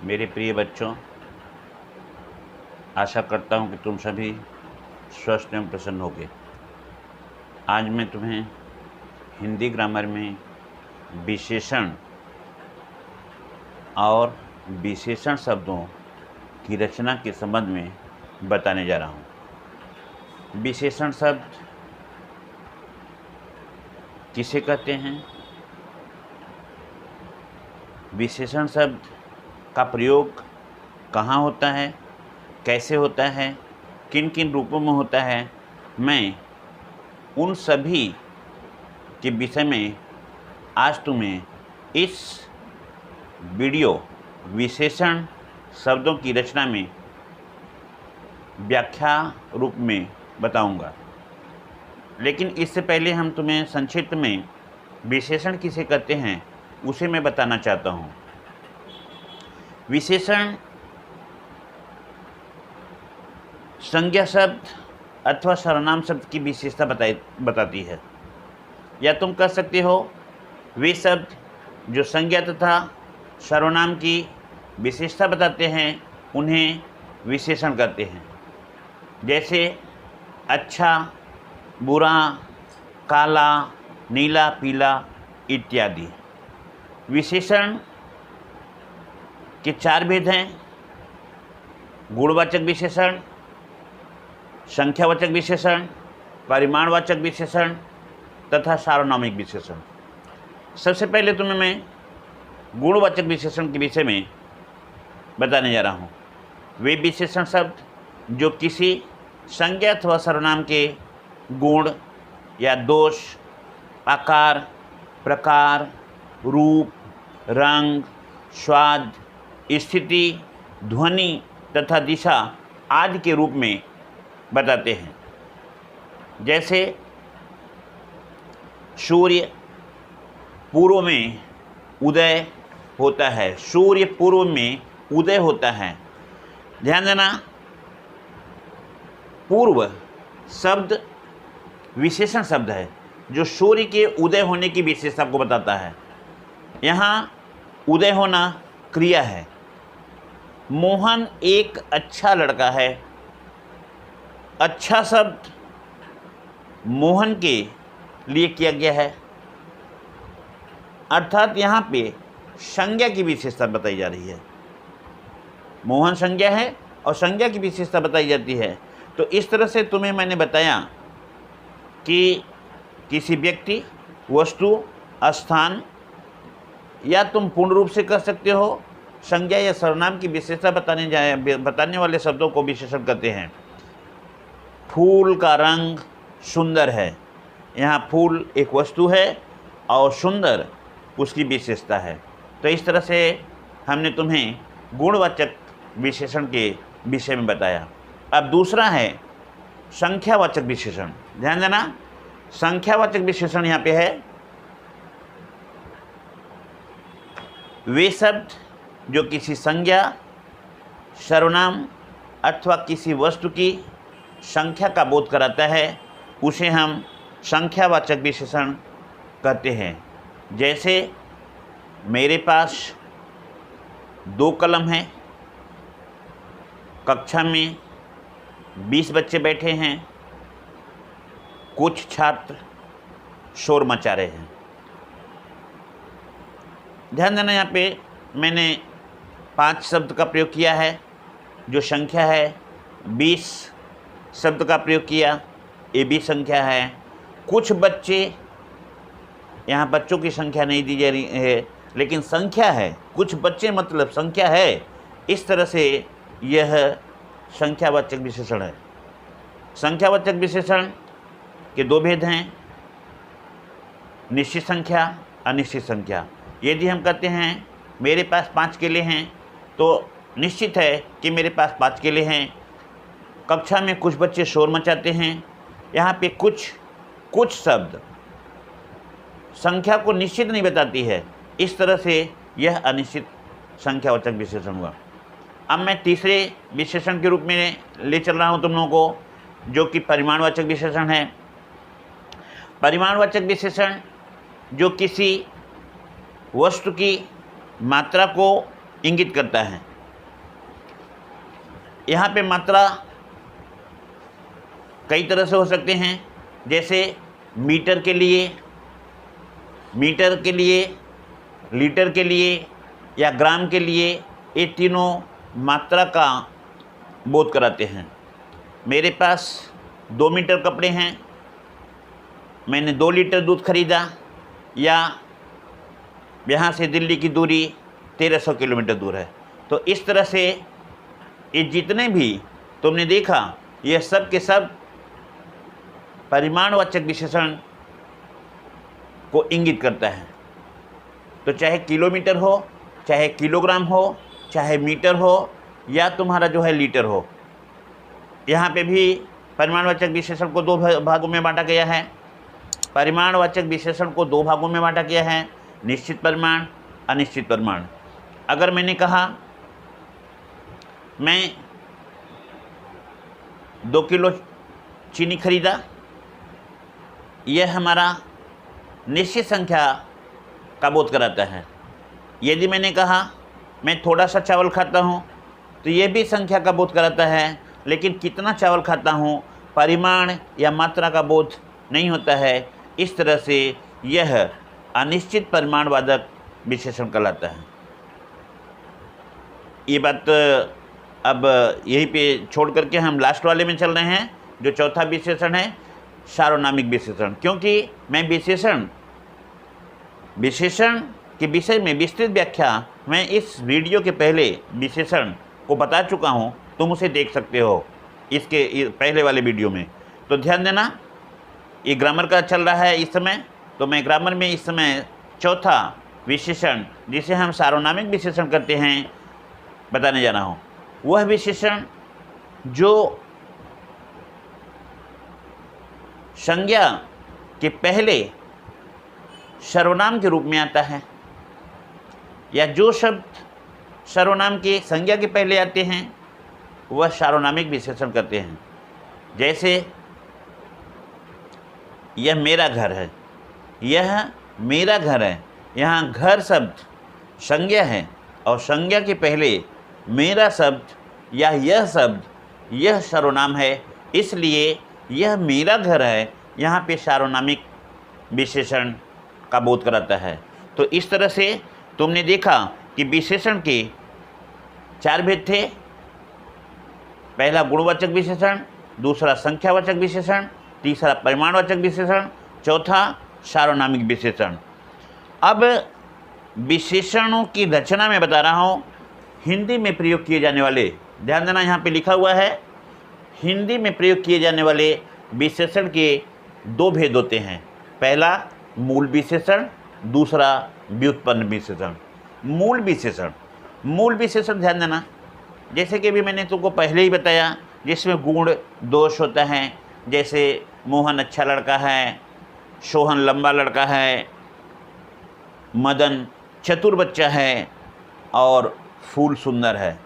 मेरे प्रिय बच्चों, आशा करता हूँ कि तुम सभी स्वस्थ एवं प्रसन्न होगे। आज मैं तुम्हें हिंदी ग्रामर में विशेषण और विशेषण शब्दों की रचना के संबंध में बताने जा रहा हूँ। विशेषण शब्द किसे कहते हैं? विशेषण शब्द का प्रयोग कहाँ होता है, कैसे होता है, किन किन रूपों में होता है, मैं उन सभी के विषय में आज तुम्हें इस वीडियो विशेषण शब्दों की रचना में व्याख्या रूप में बताऊंगा। लेकिन इससे पहले हम तुम्हें संक्षिप्त में विशेषण किसे कहते हैं उसे मैं बताना चाहता हूँ। विशेषण संज्ञा शब्द अथवा सर्वनाम शब्द की विशेषता बताती है, या तुम कह सकते हो वे शब्द जो संज्ञा तथा सर्वनाम की विशेषता बताते हैं उन्हें विशेषण कहते हैं। जैसे अच्छा, बुरा, काला, नीला, पीला इत्यादि। विशेषण के 4 भेद हैं: गुणवाचक विशेषण, संख्यावाचक विशेषण, परिमाणवाचक विशेषण तथा सार्वनामिक विशेषण। सबसे पहले तुम्हें मैं गुणवाचक विशेषण के विषय में बताने जा रहा हूँ। वे विशेषण शब्द जो किसी संज्ञा अथवा सर्वनाम के गुण या दोष, आकार, प्रकार, रूप, रंग, स्वाद, स्थिति, ध्वनि तथा दिशा आदि के रूप में बताते हैं। जैसे सूर्य पूर्व में उदय होता है, सूर्य पूर्व में उदय होता है। ध्यान देना, पूर्व शब्द विशेषण शब्द है जो सूर्य के उदय होने की विशेषता को बताता है। यहाँ उदय होना क्रिया है। मोहन एक अच्छा लड़का है। अच्छा शब्द मोहन के लिए किया गया है, अर्थात यहाँ पे संज्ञा की विशेषता बताई जा रही है। मोहन संज्ञा है और संज्ञा की विशेषता बताई जाती है। तो इस तरह से तुम्हें मैंने बताया कि किसी व्यक्ति, वस्तु, स्थान, या तुम पूर्ण रूप से कह सकते हो संज्ञा या सर्वनाम की विशेषता बताने वाले शब्दों को विशेषण कहते हैं। फूल का रंग सुंदर है। यहाँ फूल एक वस्तु है और सुंदर उसकी विशेषता है। तो इस तरह से हमने तुम्हें गुणवाचक विशेषण के विषय में बताया। अब दूसरा है संख्यावाचक विशेषण। ध्यान देना, संख्यावाचक विशेषण यहाँ पे है वे शब्द जो किसी संज्ञा, सर्वनाम अथवा किसी वस्तु की संख्या का बोध कराता है, उसे हम संख्यावाचक विशेषण कहते हैं। जैसे मेरे पास 2 कलम हैं, कक्षा में 20 बच्चे बैठे हैं, कुछ छात्र शोर मचा रहे हैं। ध्यान देना, यहाँ पे मैंने 5 शब्द का प्रयोग किया है जो संख्या है, 20 शब्द का प्रयोग किया, ये भी संख्या है। कुछ बच्चे, यहाँ बच्चों की संख्या नहीं दी जा रही है लेकिन संख्या है, कुछ बच्चे मतलब संख्या है। इस तरह से यह संख्यावाचक विशेषण है। संख्यावाचक विशेषण के 2 भेद हैं: निश्चित संख्या, अनिश्चित संख्या। यदि हम कहते हैं मेरे पास 5 केले हैं तो निश्चित है कि मेरे पास 5 केले हैं। कक्षा में कुछ बच्चे शोर मचाते हैं। यहाँ पे कुछ शब्द संख्या को निश्चित नहीं बताती है। इस तरह से यह अनिश्चित संख्यावाचक विशेषण हुआ। अब मैं तीसरे विशेषण के रूप में ले चल रहा हूँ तुम लोगों को, जो कि परिमाणवाचक विशेषण है। परिमाणवाचक विशेषण जो किसी वस्तु की मात्रा को इंगित करता है। यहाँ पे मात्रा कई तरह से हो सकते हैं, जैसे मीटर के लिए, लीटर के लिए या ग्राम के लिए। ये तीनों मात्रा का बोध कराते हैं। मेरे पास 2 मीटर कपड़े हैं, मैंने 2 लीटर दूध खरीदा, या यहाँ से दिल्ली की दूरी 1300 किलोमीटर दूर है। तो इस तरह से ये जितने भी तुमने देखा, ये सब के सब परिमाणवाचक विशेषण को इंगित करता है। तो चाहे किलोमीटर हो, चाहे किलोग्राम हो, चाहे मीटर हो, या तुम्हारा जो है लीटर हो, यहाँ पे भी परिमाणवाचक विशेषण को 2 भागों में बांटा गया है। परिमाणवाचक विशेषण को 2 भागों में बांटा गया है, निश्चित परिमाण, अनिश्चित परिमाण। अगर मैंने कहा मैं 2 किलो चीनी खरीदा, यह हमारा निश्चित संख्या का बोध कराता है। यदि मैंने कहा मैं थोड़ा सा चावल खाता हूँ, तो यह भी संख्या का बोध कराता है, लेकिन कितना चावल खाता हूँ परिमाण या मात्रा का बोध नहीं होता है। इस तरह से यह अनिश्चित परिमाणवाचक विशेषण कहलाता है। ये बात अब यहीं पे छोड़ करके हम लास्ट वाले में चल रहे हैं, जो चौथा विशेषण है सार्वनामिक विशेषण। क्योंकि मैं विशेषण के विषय में विस्तृत व्याख्या मैं इस वीडियो के पहले विशेषण को बता चुका हूँ, तुम उसे देख सकते हो इसके पहले वाले वीडियो में। तो ध्यान देना, ये ग्रामर का चल रहा है इस समय, तो मैं ग्रामर में इस समय चौथा विशेषण, जिसे हम सार्वनामिक विशेषण करते हैं, बताने जा रहा हूँ। वह विशेषण जो संज्ञा के पहले सर्वनाम के रूप में आता है, या जो शब्द सर्वनाम के संज्ञा के पहले आते हैं, वह सार्वनामिक विशेषण करते हैं। जैसे यह मेरा घर है, यह मेरा घर है। यहाँ घर शब्द संज्ञा है, और संज्ञा के पहले मेरा शब्द या यह शब्द, यह सर्वनाम है, इसलिए यह मेरा घर है यहाँ पे सार्वनामिक विशेषण का बोध कराता है। तो इस तरह से तुमने देखा कि विशेषण के 4 भेद थे। पहला गुणवाचक विशेषण, दूसरा संख्यावाचक विशेषण, तीसरा परिमाणवाचक विशेषण, चौथा सार्वनामिक विशेषण। अब विशेषणों की रचना में बता रहा हूँ, हिंदी में प्रयोग किए जाने वाले, ध्यान देना यहाँ पे लिखा हुआ है, हिंदी में प्रयोग किए जाने वाले विशेषण के 2 भेद होते हैं। पहला मूल विशेषण, दूसरा व्युत्पन्न विशेषण। मूल विशेषण ध्यान देना, जैसे कि अभी मैंने तुमको पहले ही बताया, जिसमें गुण दोष होता है। जैसे मोहन अच्छा लड़का है, सोहन लंबा लड़का है, मदन चतुर बच्चा है, और फूल सुंदर है।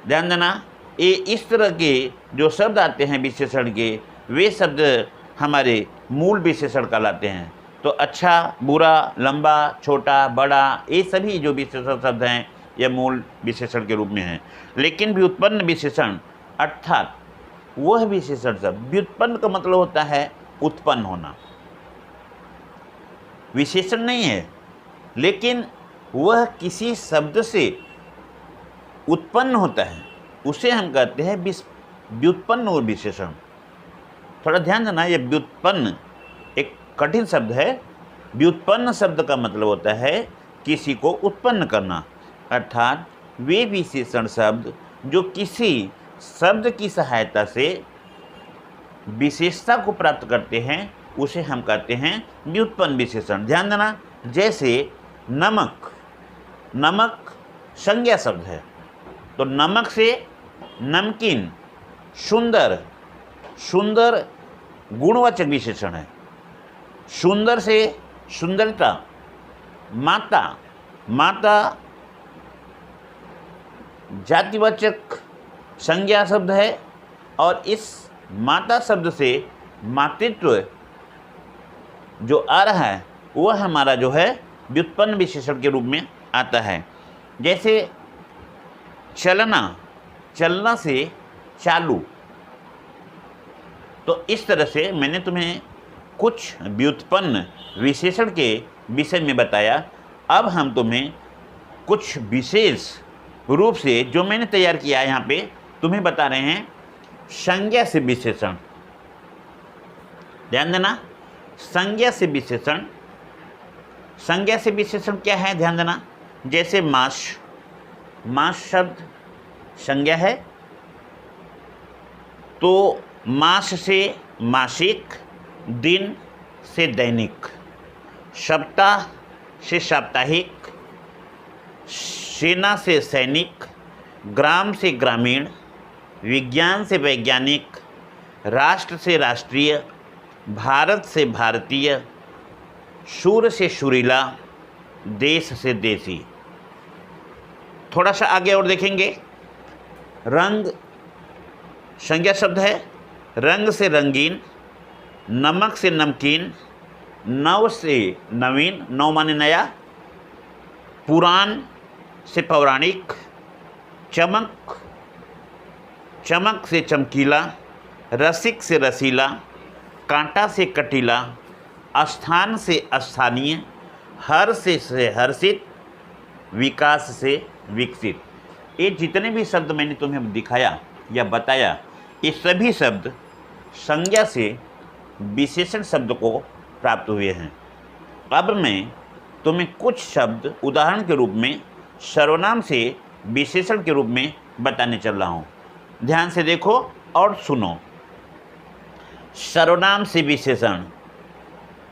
ध्यान देना, ये इस तरह के जो शब्द आते हैं विशेषण के, वे शब्द हमारे मूल विशेषण कहलाते हैं। तो अच्छा, बुरा, लंबा, छोटा, बड़ा, ये सभी जो विशेषण शब्द हैं, यह मूल विशेषण के रूप में हैं। लेकिन व्युत्पन्न विशेषण अर्थात वह विशेषण शब्द, व्युत्पन्न का मतलब होता है उत्पन्न होना, विशेषण नहीं है, लेकिन वह किसी शब्द से उत्पन्न होता है, उसे हम कहते हैं व्युत्पन्न और विशेषण। थोड़ा ध्यान देना, ये व्युत्पन्न एक कठिन शब्द है। व्युत्पन्न शब्द का मतलब होता है किसी को उत्पन्न करना, अर्थात वे विशेषण शब्द जो किसी शब्द की सहायता से विशेषता को प्राप्त करते हैं, उसे हम कहते हैं व्युत्पन्न विशेषण। ध्यान देना, जैसे नमक, नमक संज्ञा शब्द है, तो नमक से नमकीन, सुंदर, सुंदर गुणवाचक विशेषण है। सुंदर से सुंदरता, माता, माता जातिवाचक संज्ञा शब्द है, और इस माता शब्द से मातृत्व जो आ रहा है, वह हमारा जो है व्युत्पन्न विशेषण के रूप में आता है। जैसे चलना, चलना से चालू। तो इस तरह से मैंने तुम्हें कुछ व्युत्पन्न विशेषण के विषय में बताया। अब हम तुम्हें कुछ विशेष रूप से जो मैंने तैयार किया है यहाँ पे तुम्हें बता रहे हैं संज्ञा से विशेषण। ध्यान देना, संज्ञा से विशेषण। संज्ञा से विशेषण क्या है, ध्यान देना। जैसे मास, मास शब्द संज्ञा है, तो मास से मासिक, दिन से दैनिक, सप्ताह से साप्ताहिक, सेना से सैनिक, ग्राम से ग्रामीण, विज्ञान से वैज्ञानिक, राष्ट्र से राष्ट्रीय, भारत से भारतीय, शूर से सुरीला, देश से देसी। थोड़ा सा आगे और देखेंगे। रंग संज्ञा शब्द है, रंग से रंगीन, नमक से नमकीन, नव से नवीन, नव माने नया, पुराण से पौराणिक, चमक, चमक से चमकीला, रसिक से रसीला, कांटा से कटीला, स्थान से स्थानीय, हर्ष से हर्षित, विकास से विकसित। ये जितने भी शब्द मैंने तुम्हें दिखाया या बताया, ये सभी शब्द संज्ञा से विशेषण शब्द को प्राप्त हुए हैं। अब मैं तुम्हें कुछ शब्द उदाहरण के रूप में सर्वनाम से विशेषण के रूप में बताने चल रहा हूँ। ध्यान से देखो और सुनो। सर्वनाम से विशेषण: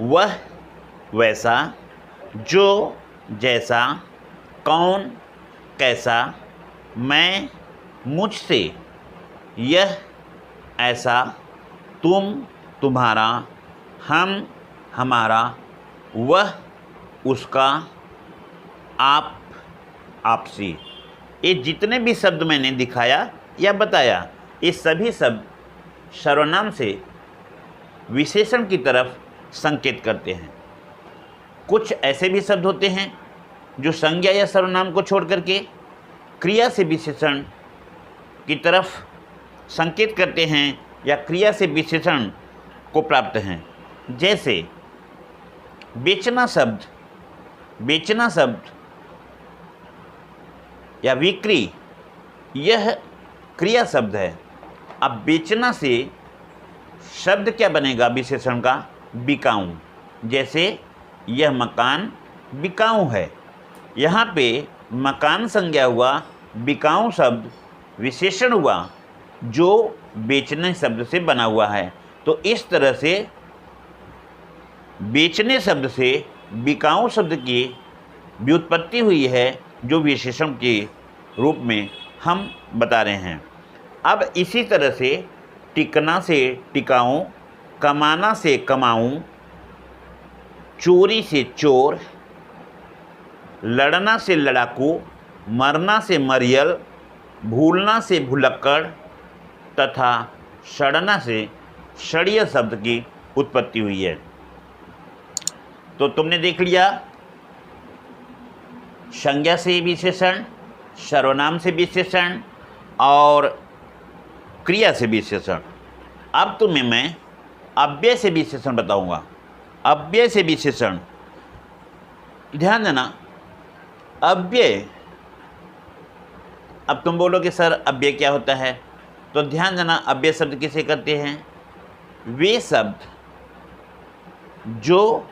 वह, वैसा, जो, जैसा, कौन, कैसा, मैं, मुझसे, यह, ऐसा, तुम, तुम्हारा, हम, हमारा, वह, उसका, आप, आपसी। ये जितने भी शब्द मैंने दिखाया या बताया, ये सभी शब्द सर्वनाम से विशेषण की तरफ संकेत करते हैं। कुछ ऐसे भी शब्द होते हैं जो संज्ञा या सर्वनाम को छोड़ करके क्रिया से विशेषण की तरफ संकेत करते हैं या क्रिया से विशेषण को प्राप्त हैं। जैसे बेचना शब्द, बेचना शब्द या बिक्री, यह क्रिया शब्द है। अब बेचना से शब्द क्या बनेगा विशेषण का? बिकाऊं। जैसे यह मकान बिकाऊं है, यहाँ पे मकान संज्ञा हुआ, बिकाऊं शब्द विशेषण हुआ जो बेचने शब्द से बना हुआ है। तो इस तरह से बेचने शब्द से बिकाऊं शब्द की व्युत्पत्ति हुई है, जो विशेषण के रूप में हम बता रहे हैं। अब इसी तरह से टिकना से टिकाऊं, कमाना से कमाऊं, चोरी से चोर, लड़ना से लड़ाकू, मरना से मरियल, भूलना से भुलक्कड़ तथा सड़ना से सड़िय शब्द की उत्पत्ति हुई है। तो तुमने देख लिया संज्ञा से विशेषण, सर्वनाम से विशेषण और क्रिया से विशेषण। अब तुम्हें मैं अव्यय से विशेषण बताऊंगा। अव्यय से विशेषण, ध्यान देना। अव्यय, अब तुम बोलोगे सर अव्यय क्या होता है, तो ध्यान देना अव्यय शब्द किसे कहते हैं? वे शब्द जो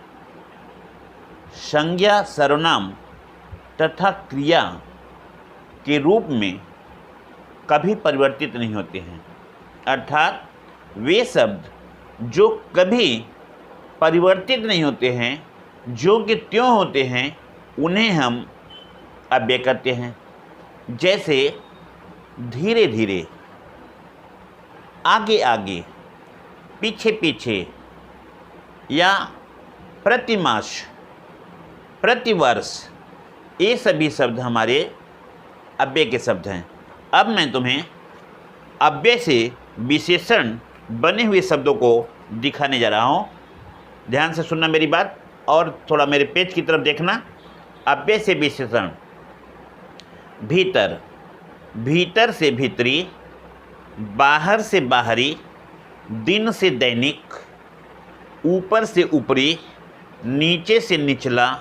संज्ञा, सर्वनाम तथा क्रिया के रूप में कभी परिवर्तित नहीं होते हैं। अर्थात वे शब्द जो कभी परिवर्तित नहीं होते हैं, जो कि त्यों होते हैं, उन्हें हम अव्यय कहते हैं। जैसे धीरे धीरे, आगे आगे, पीछे पीछे या प्रतिमास, प्रतिवर्ष, ये सभी शब्द हमारे अव्यय के शब्द हैं। अब मैं तुम्हें अव्यय से विशेषण बने हुए शब्दों को दिखाने जा रहा हूँ। ध्यान से सुनना मेरी बात और थोड़ा मेरे पेज की तरफ देखना। अव्यय से विशेषण: भीतर, भीतर से भीतरी, बाहर से बाहरी, दिन से दैनिक, ऊपर से ऊपरी, नीचे से निचला,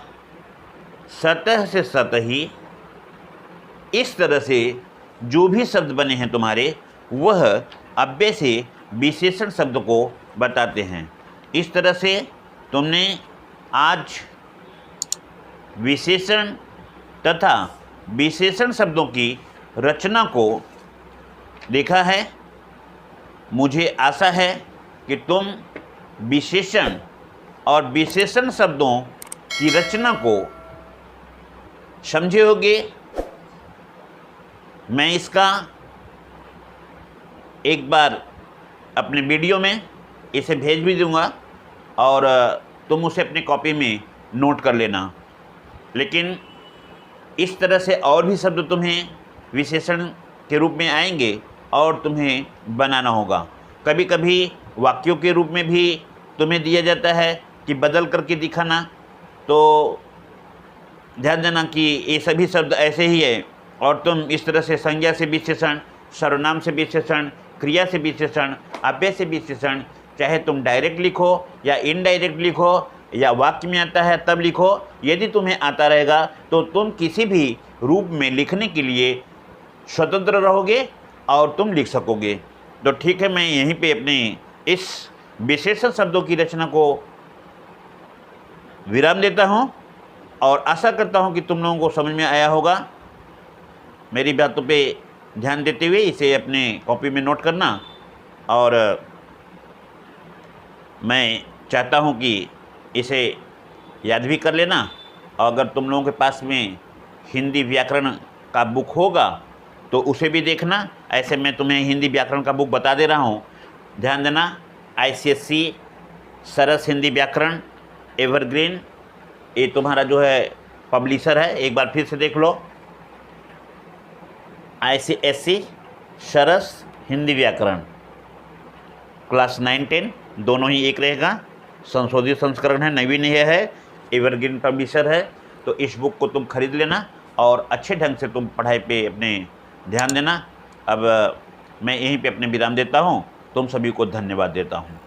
सतह से सतही, इस तरह से जो भी शब्द बने हैं तुम्हारे, वह अव्यय से विशेषण शब्द को बताते हैं। इस तरह से तुमने आज विशेषण तथा विशेषण शब्दों की रचना को देखा है। मुझे आशा है कि तुम विशेषण और विशेषण शब्दों की रचना को समझे होगे। मैं इसका एक बार अपने वीडियो में इसे भेज भी दूंगा और तुम उसे अपनी कॉपी में नोट कर लेना। लेकिन इस तरह से और भी शब्द तुम्हें विशेषण के रूप में आएंगे और तुम्हें बनाना होगा। कभी कभी वाक्यों के रूप में भी तुम्हें दिया जाता है कि बदल करके दिखाना, तो ध्यान देना कि ये सभी शब्द ऐसे ही है और तुम इस तरह से संज्ञा से विशेषण, सर्वनाम से विशेषण, क्रिया से विशेषण, अव्यय से विशेषण, चाहे तुम डायरेक्ट लिखो या इनडायरेक्ट लिखो या वाक्य में आता है तब लिखो, यदि तुम्हें आता रहेगा तो तुम किसी भी रूप में लिखने के लिए स्वतंत्र रहोगे और तुम लिख सकोगे। तो ठीक है, मैं यहीं पे अपने इस विशेषण शब्दों की रचना को विराम देता हूँ और आशा करता हूँ कि तुम लोगों को समझ में आया होगा। मेरी बातों पे ध्यान देते हुए इसे अपने कॉपी में नोट करना, और मैं चाहता हूँ कि इसे याद भी कर लेना। और अगर तुम लोगों के पास में हिंदी व्याकरण का बुक होगा तो उसे भी देखना। ऐसे मैं तुम्हें हिंदी व्याकरण का बुक बता दे रहा हूँ, ध्यान देना। ICSE सरस हिंदी व्याकरण एवरग्रीन, ये तुम्हारा जो है पब्लिशर है, एक बार फिर से देख लो। ICSE सरस हिंदी व्याकरण, क्लास 9-10 दोनों ही एक रहेगा। संशोधित संस्करण है, नवीन है, एवरग्रीन पब्लिशर है। तो इस बुक को तुम खरीद लेना और अच्छे ढंग से तुम पढ़ाई पे अपने ध्यान देना। अब मैं यहीं पे अपने विराम देता हूँ। तुम सभी को धन्यवाद देता हूँ।